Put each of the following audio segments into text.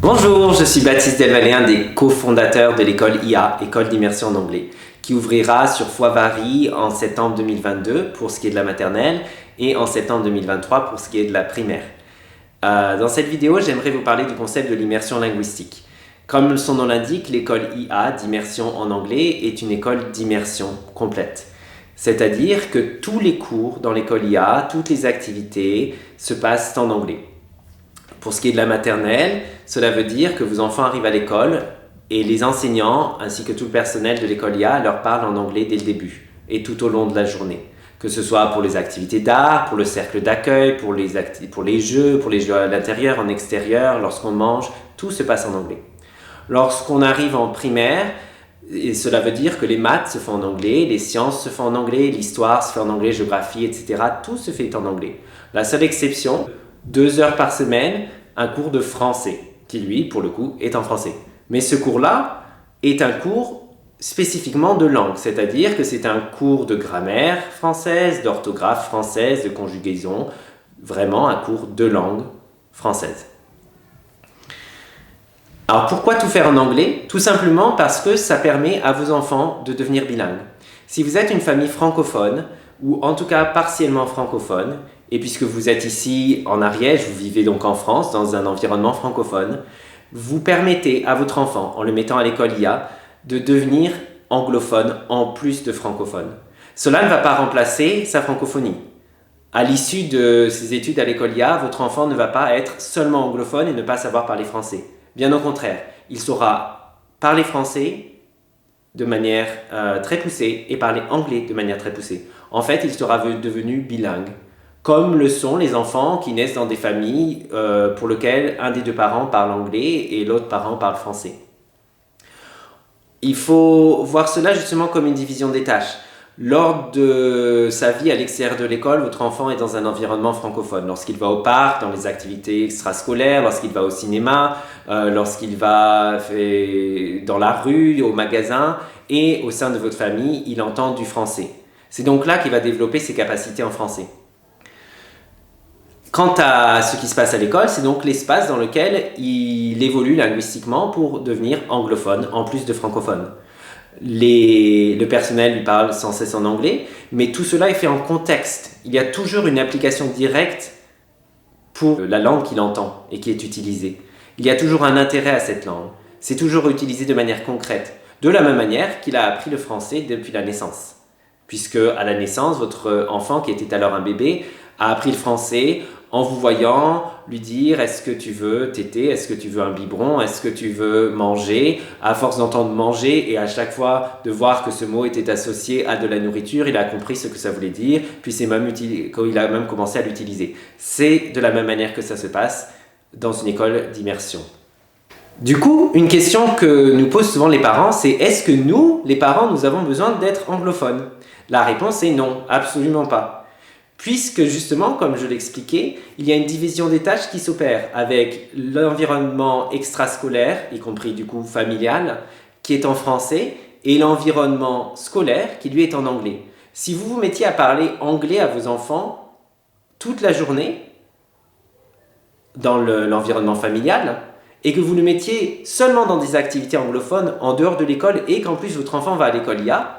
Bonjour, je suis Baptiste Delvalle, un des cofondateurs de l'école IA, École d'immersion en anglais, qui ouvrira sur Foix-Vary en septembre 2022 pour ce qui est de la maternelle et en septembre 2023 pour ce qui est de la primaire. Dans cette vidéo, j'aimerais vous parler du concept de l'immersion linguistique. Comme son nom l'indique, l'école IA d'immersion en anglais est une école d'immersion complète. C'est-à-dire que tous les cours dans l'école IA, toutes les activités se passent en anglais. Pour ce qui est de la maternelle, cela veut dire que vos enfants arrivent à l'école et les enseignants ainsi que tout le personnel de l'école IA leur parlent en anglais dès le début et tout au long de la journée. Que ce soit pour les activités d'art, pour le cercle d'accueil, pour les jeux à l'intérieur, en extérieur, lorsqu'on mange, tout se passe en anglais. Lorsqu'on arrive en primaire, et cela veut dire que les maths se font en anglais, les sciences se font en anglais, l'histoire se fait en anglais, géographie, etc. Tout se fait en anglais. La seule exception, 2 heures par semaine, un cours de français, qui lui, pour le coup, est en français. Mais ce cours-là est un cours spécifiquement de langue, c'est-à-dire que c'est un cours de grammaire française, d'orthographe française, de conjugaison, vraiment un cours de langue française. Alors pourquoi tout faire en anglais? Tout simplement parce que ça permet à vos enfants de devenir bilingues. Si vous êtes une famille francophone, ou en tout cas partiellement francophone, et puisque vous êtes ici en Ariège, vous vivez donc en France, dans un environnement francophone, vous permettez à votre enfant, en le mettant à l'école IA, de devenir anglophone en plus de francophone. Cela ne va pas remplacer sa francophonie. À l'issue de ses études à l'école IA, votre enfant ne va pas être seulement anglophone et ne pas savoir parler français. Bien au contraire, il saura parler français de manière très poussée et parler anglais de manière très poussée. En fait, il sera devenu bilingue, comme le sont les enfants qui naissent dans des familles pour lesquelles un des deux parents parle anglais et l'autre parent parle français. Il faut voir cela justement comme une division des tâches. Lors de sa vie à l'extérieur de l'école, votre enfant est dans un environnement francophone. Lorsqu'il va au parc, dans les activités extrascolaires, lorsqu'il va au cinéma, lorsqu'il va dans la rue, au magasin et au sein de votre famille, il entend du français. C'est donc là qu'il va développer ses capacités en français. Quant à ce qui se passe à l'école, c'est donc l'espace dans lequel il évolue linguistiquement pour devenir anglophone en plus de francophone. Le personnel lui parle sans cesse en anglais, mais tout cela est fait en contexte. Il y a toujours une application directe pour la langue qu'il entend et qui est utilisée. Il y a toujours un intérêt à cette langue. C'est toujours utilisé de manière concrète, de la même manière qu'il a appris le français depuis la naissance. Puisque à la naissance, votre enfant, qui était alors un bébé, a appris le français en vous voyant lui dire « Est-ce que tu veux téter? Est-ce que tu veux un biberon? Est-ce que tu veux manger ?» À force d'entendre manger et à chaque fois de voir que ce mot était associé à de la nourriture, il a compris ce que ça voulait dire, puis il a même commencé à l'utiliser. C'est de la même manière que ça se passe dans une école d'immersion. Du coup, une question que nous posent souvent les parents, c'est est-ce que nous, les parents, nous avons besoin d'être anglophones? La réponse est non, absolument pas. Puisque justement, comme je l'expliquais, il y a une division des tâches qui s'opère avec l'environnement extrascolaire, y compris du coup familial, qui est en français, et l'environnement scolaire qui lui est en anglais. Si vous vous mettiez à parler anglais à vos enfants toute la journée, dans l'environnement familial, et que vous le mettiez seulement dans des activités anglophones en dehors de l'école, et qu'en plus votre enfant va à l'école IA,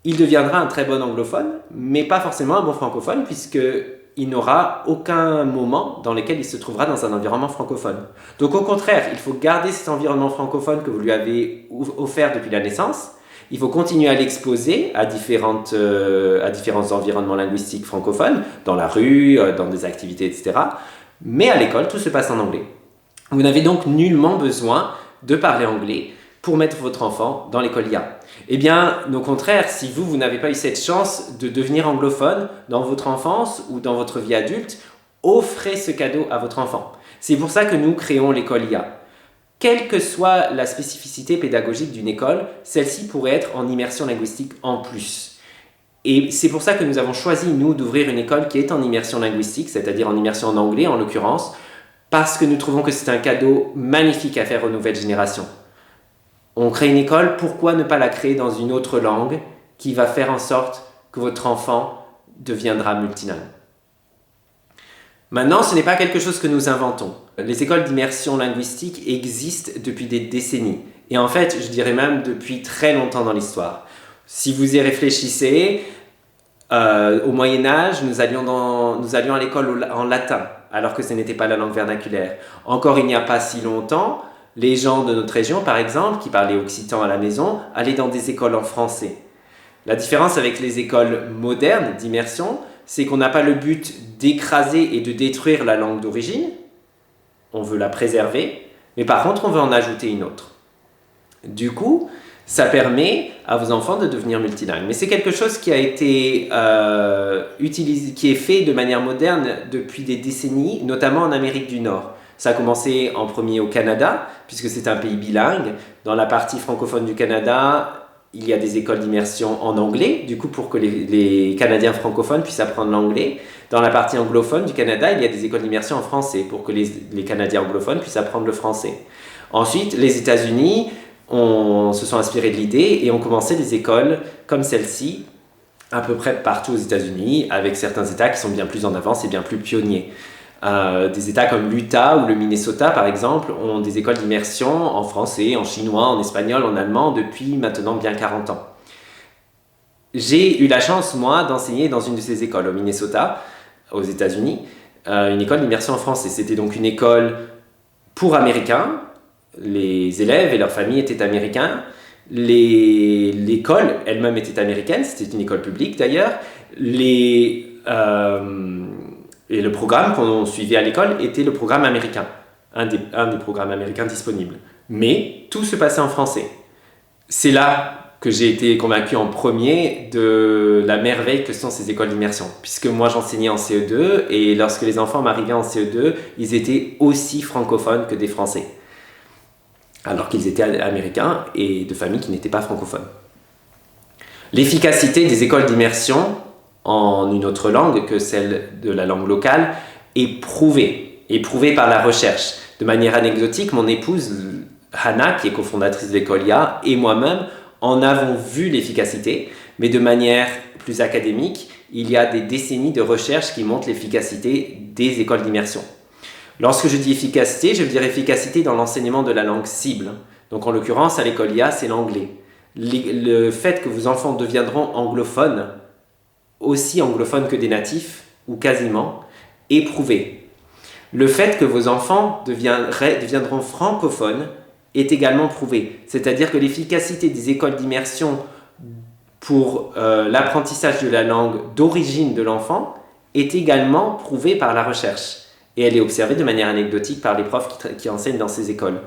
il deviendra un très bon anglophone, mais pas forcément un bon francophone, puisqu'il n'aura aucun moment dans lequel il se trouvera dans un environnement francophone. Donc au contraire, il faut garder cet environnement francophone que vous lui avez offert depuis la naissance. Il faut continuer à l'exposer à différents environnements linguistiques francophones, dans la rue, dans des activités, etc. Mais à l'école, tout se passe en anglais. Vous n'avez donc nullement besoin de parler anglais pour mettre votre enfant dans l'école IA. Eh bien, au contraire, si vous n'avez pas eu cette chance de devenir anglophone dans votre enfance ou dans votre vie adulte, offrez ce cadeau à votre enfant. C'est pour ça que nous créons l'école IA. Quelle que soit la spécificité pédagogique d'une école, celle-ci pourrait être en immersion linguistique en plus. Et c'est pour ça que nous avons choisi, nous, d'ouvrir une école qui est en immersion linguistique, c'est-à-dire en immersion en anglais en l'occurrence, parce que nous trouvons que c'est un cadeau magnifique à faire aux nouvelles générations. On crée une école, pourquoi ne pas la créer dans une autre langue qui va faire en sorte que votre enfant deviendra multilingue? Maintenant, ce n'est pas quelque chose que nous inventons. Les écoles d'immersion linguistique existent depuis des décennies. Et en fait, je dirais même depuis très longtemps dans l'histoire. Si vous y réfléchissez, au Moyen-Âge, nous allions à l'école en latin, alors que ce n'était pas la langue vernaculaire. Encore il n'y a pas si longtemps, les gens de notre région, par exemple, qui parlaient occitan à la maison, allaient dans des écoles en français. La différence avec les écoles modernes d'immersion, c'est qu'on n'a pas le but d'écraser et de détruire la langue d'origine, on veut la préserver, mais par contre on veut en ajouter une autre. Du coup, ça permet à vos enfants de devenir multilingues. Mais c'est quelque chose qui a été utilisé, qui est fait de manière moderne depuis des décennies, notamment en Amérique du Nord. Ça a commencé en premier au Canada, puisque c'est un pays bilingue. Dans la partie francophone du Canada, il y a des écoles d'immersion en anglais, du coup pour que les Canadiens francophones puissent apprendre l'anglais. Dans la partie anglophone du Canada, il y a des écoles d'immersion en français, pour que les Canadiens anglophones puissent apprendre le français. Ensuite, les États-Unis se sont inspirés de l'idée et ont commencé des écoles comme celle-ci, à peu près partout aux États-Unis, avec certains États qui sont bien plus en avance et bien plus pionniers. Des États comme l'Utah ou le Minnesota, par exemple, ont des écoles d'immersion en français, en chinois, en espagnol, en allemand depuis maintenant bien 40 ans. J'ai eu la chance, moi, d'enseigner dans une de ces écoles au Minnesota, aux États-Unis, une école d'immersion en français. C'était donc une école pour Américains. Les élèves et leurs familles étaient américains. L'école elle-même était américaine, c'était une école publique d'ailleurs. Et le programme qu'on suivait à l'école était le programme américain, un des programmes américains disponibles. Mais tout se passait en français. C'est là que j'ai été convaincu en premier de la merveille que sont ces écoles d'immersion. Puisque moi j'enseignais en CE2 et lorsque les enfants m'arrivaient en CE2, ils étaient aussi francophones que des Français. Alors qu'ils étaient américains et de familles qui n'étaient pas francophones. L'efficacité des écoles d'immersion en une autre langue que celle de la langue locale est prouvée par la recherche. De manière anecdotique, mon épouse Hannah, qui est cofondatrice de l'école IA, et moi-même en avons vu l'efficacité, mais de manière plus académique, il y a des décennies de recherche qui montrent l'efficacité des écoles d'immersion. Lorsque je dis efficacité, je veux dire efficacité dans l'enseignement de la langue cible. Donc en l'occurrence, à l'école IA, c'est l'anglais. Le fait que vos enfants deviendront anglophones, aussi anglophones que des natifs, ou quasiment, est prouvé. Le fait que vos enfants deviendront francophones est également prouvé. C'est-à-dire que l'efficacité des écoles d'immersion pour l'apprentissage de la langue d'origine de l'enfant est également prouvée par la recherche. Et elle est observée de manière anecdotique par les profs qui enseignent dans ces écoles.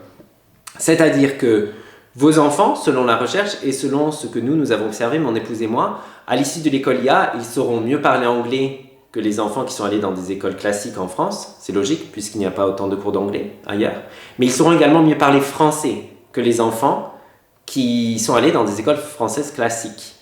C'est-à-dire que vos enfants, selon la recherche et selon ce que nous avons observé, mon épouse et moi, à l'issue de l'école IA, ils sauront mieux parler anglais que les enfants qui sont allés dans des écoles classiques en France. C'est logique, puisqu'il n'y a pas autant de cours d'anglais ailleurs. Mais ils sauront également mieux parler français que les enfants qui sont allés dans des écoles françaises classiques.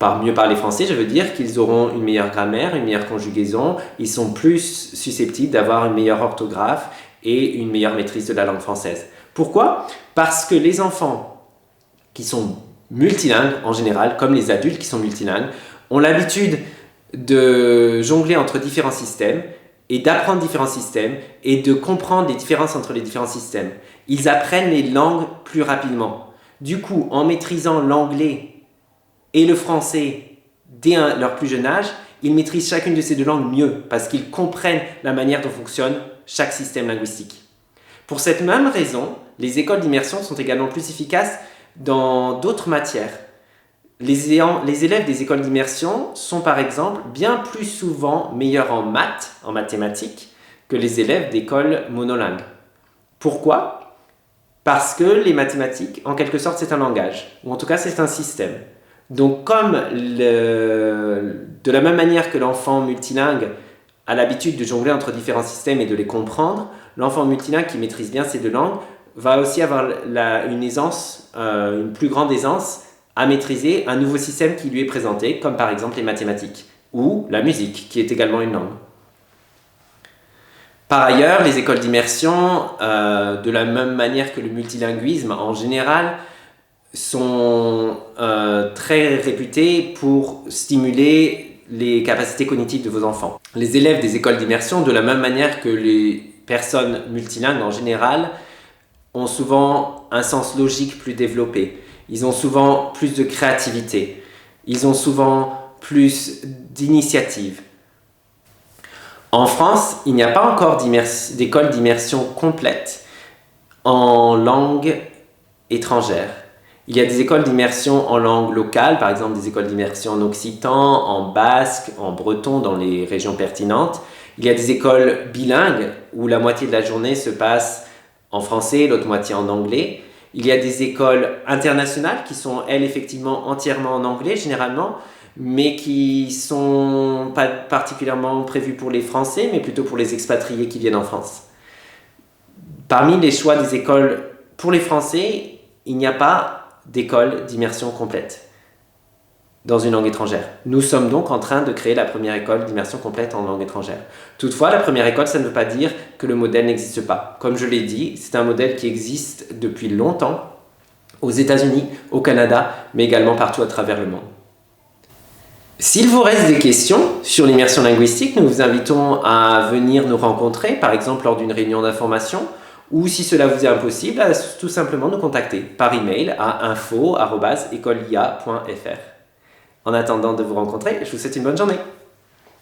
Par mieux parler français, je veux dire qu'ils auront une meilleure grammaire, une meilleure conjugaison, ils sont plus susceptibles d'avoir une meilleure orthographe et une meilleure maîtrise de la langue française. Pourquoi ? Parce que les enfants qui sont multilingues en général, comme les adultes qui sont multilingues, ont l'habitude de jongler entre différents systèmes et d'apprendre différents systèmes et de comprendre les différences entre les différents systèmes. Ils apprennent les langues plus rapidement. Du coup, en maîtrisant l'anglais et le français dès leur plus jeune âge, ils maîtrisent chacune de ces deux langues mieux parce qu'ils comprennent la manière dont fonctionne chaque système linguistique. Pour cette même raison, les écoles d'immersion sont également plus efficaces dans d'autres matières. Les élèves des écoles d'immersion sont par exemple bien plus souvent meilleurs en maths, en mathématiques, que les élèves d'écoles monolingues. Pourquoi ? Parce que les mathématiques, en quelque sorte, c'est un langage, ou en tout cas c'est un système. Donc comme de la même manière que l'enfant multilingue a l'habitude de jongler entre différents systèmes et de les comprendre, l'enfant multilingue qui maîtrise bien ces deux langues va aussi avoir une plus grande aisance à maîtriser un nouveau système qui lui est présenté, comme par exemple les mathématiques ou la musique, qui est également une langue. Par ailleurs, les écoles d'immersion, de la même manière que le multilinguisme en général, sont très réputées pour stimuler les capacités cognitives de vos enfants. Les élèves des écoles d'immersion, de la même manière que les personnes multilingues en général, ont souvent un sens logique plus développé. Ils ont souvent plus de créativité. Ils ont souvent plus d'initiative. En France, il n'y a pas encore d'école d'immersion complète en langue étrangère. Il y a des écoles d'immersion en langue locale, par exemple des écoles d'immersion en occitan, en basque, en breton dans les régions pertinentes. Il y a des écoles bilingues où la moitié de la journée se passe en français, l'autre moitié en anglais. Il y a des écoles internationales qui sont, elles, effectivement entièrement en anglais, généralement, mais qui sont pas particulièrement prévues pour les Français, mais plutôt pour les expatriés qui viennent en France. Parmi les choix des écoles pour les Français, il n'y a pas d'école d'immersion complète dans une langue étrangère. Nous sommes donc en train de créer la première école d'immersion complète en langue étrangère. Toutefois, la première école, ça ne veut pas dire que le modèle n'existe pas. Comme je l'ai dit, c'est un modèle qui existe depuis longtemps aux États-Unis, au Canada, mais également partout à travers le monde. S'il vous reste des questions sur l'immersion linguistique, nous vous invitons à venir nous rencontrer, par exemple lors d'une réunion d'information, ou si cela vous est impossible, à tout simplement nous contacter par email à info@ecolia.fr. En attendant de vous rencontrer, je vous souhaite une bonne journée.